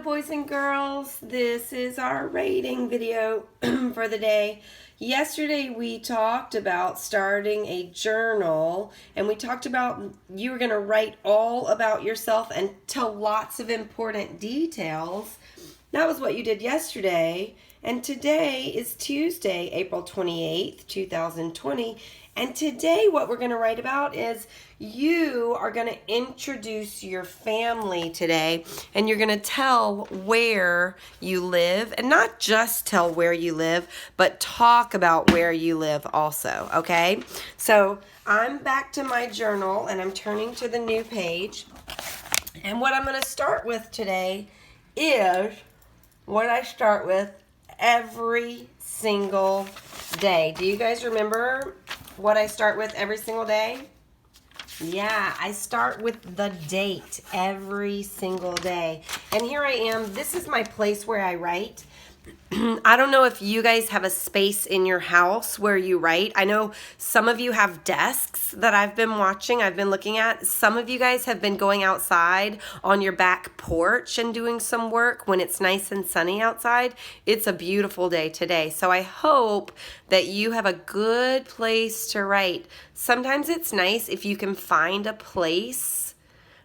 boys and girls. This is our rating video for the day. Yesterday we talked about starting a journal, and we talked about you were going to write all about yourself and tell lots of important details. That was what you did yesterday, and today is Tuesday, April 28th, 2020. And today what we're going to write about is you are going to introduce your family today, and you're going to tell where you live, and not just tell where you live, but talk about where you live also, okay? So I'm back to my journal, and I'm turning to the new page. And what I'm going to start with today is what I start with every single day. Do you guys remember what I start with every single day? Yeah, I start with the date every single day. And here I am. This is my place where I write. I don't know if you guys have a space in your house where you write. I know some of you have desks that I've been watching, I've been looking at. Some of you guys have been going outside on your back porch and doing some work when it's nice and sunny outside. It's a beautiful day today. So I hope that you have a good place to write. Sometimes it's nice if you can find a place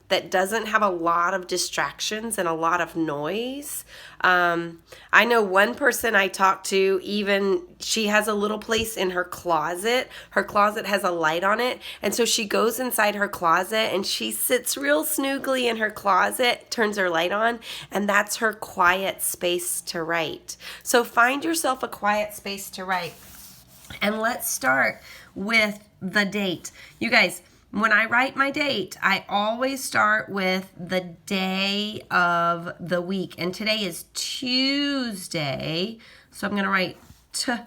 that doesn't have a lot of distractions and a lot of noise. I know one person I talked to, even she has a little place in her closet. Her closet has a light on it, and so she goes inside her closet and she sits real snoogly in her closet, turns her light on, and that's her quiet space to write. So find yourself a quiet space to write. And let's start with the date. You guys, when I write my date, I always start with the day of the week. And today is Tuesday. So I'm going to write Tuesday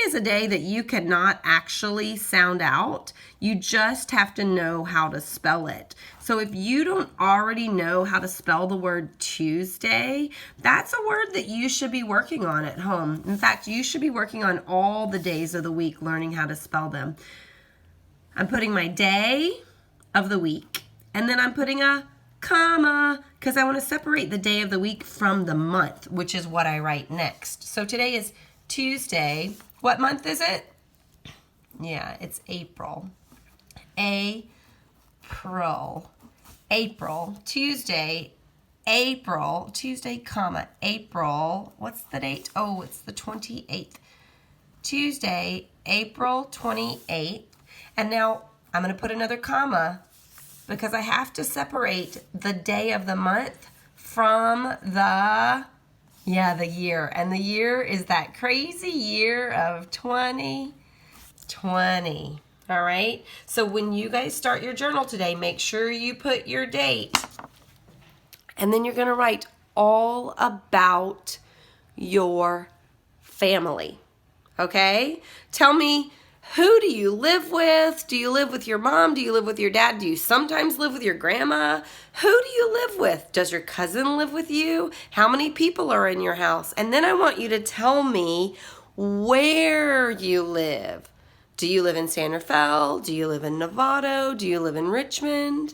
is a day that you cannot actually sound out. You just have to know how to spell it. So if you don't already know how to spell the word Tuesday, that's a word that you should be working on at home. In fact, you should be working on all the days of the week, learning how to spell them. I'm putting my day of the week, and then I'm putting a comma because I want to separate the day of the week from the month, which is what I write next. So today is Tuesday. What month is it? Yeah, it's April. April. Tuesday, comma, April. What's the date? Oh, it's the 28th. Tuesday, April 28th. And now I'm going to put another comma because I have to separate the day of the month from the year. And the year is that crazy year of 2020. All right? So when you guys start your journal today, make sure you put your date. And then you're going to write all about your family. Okay? Tell me, who do you live with? Do you live with your mom? Do you live with your dad? Do you sometimes live with your grandma? Who do you live with? Does your cousin live with you? How many people are in your house? And then I want you to tell me where you live. Do you live in San Rafael? Do you live in Novato? Do you live in Richmond?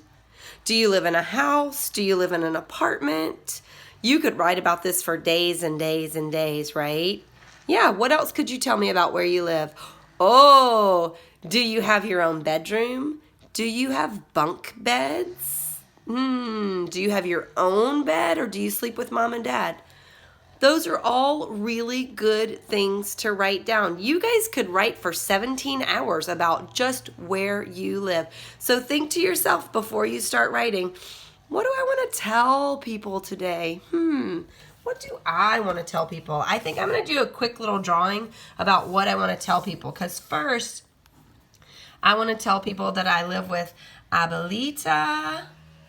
Do you live in a house? Do you live in an apartment? You could write about this for days and days and days, right? Yeah, what else could you tell me about where you live? Oh, do you have your own bedroom? Do you have bunk beds? Do you have your own bed, or do you sleep with mom and dad? Those are all really good things to write down. You guys could write for 17 hours about just where you live. So think to yourself before you start writing, what do I want to tell people today? What do I want to tell people? I think I'm going to do a quick little drawing about what I want to tell people. Because first, I want to tell people that I live with Abuelita,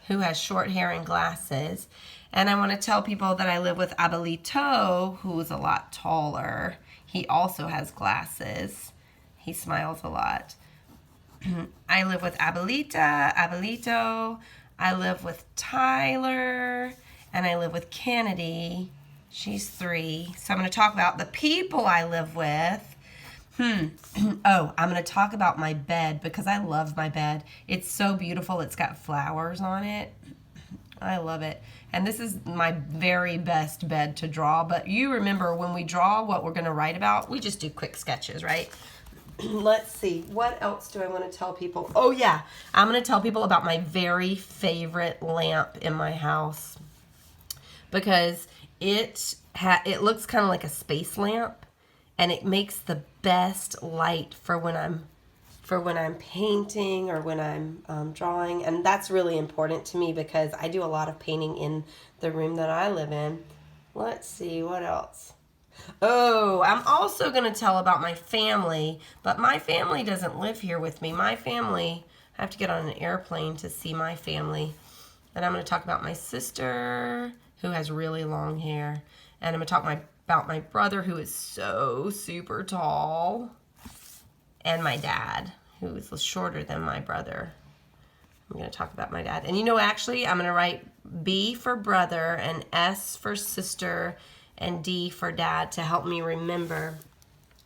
who has short hair and glasses. And I want to tell people that I live with Abuelito, who is a lot taller. He also has glasses. He smiles a lot. I live with Abuelito. I live with Tyler. And I live with Kennedy. She's 3. So I'm going to talk about the people I live with. Oh, I'm going to talk about my bed because I love my bed. It's so beautiful. It's got flowers on it. I love it. And this is my very best bed to draw. But you remember when we draw what we're going to write about, we just do quick sketches, right? Let's see. What else do I want to tell people? Oh, yeah. I'm going to tell people about my very favorite lamp in my house. Because it looks kind of like a space lamp. And it makes the best light for when I'm painting or when I'm drawing. And that's really important to me because I do a lot of painting in the room that I live in. Let's see, what else? Oh, I'm also going to tell about my family, but my family doesn't live here with me. My family, I have to get on an airplane to see my family. And I'm going to talk about my sister, who has really long hair. And I'm going to talk about my brother, who is so super tall. And my dad, who is shorter than my brother. I'm going to talk about my dad. And you know, actually, I'm going to write B for brother and S for sister and D for dad to help me remember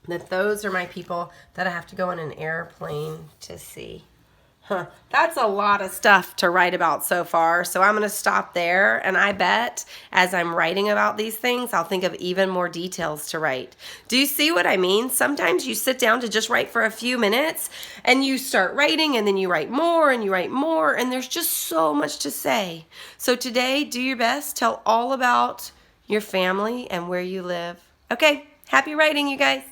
that those are my people that I have to go on an airplane to see. That's a lot of stuff to write about so far, so I'm going to stop there, and I bet as I'm writing about these things, I'll think of even more details to write. Do you see what I mean? Sometimes you sit down to just write for a few minutes, and you start writing, and then you write more, and you write more, and there's just so much to say. So today, do your best. Tell all about your family and where you live. Okay, happy writing, you guys.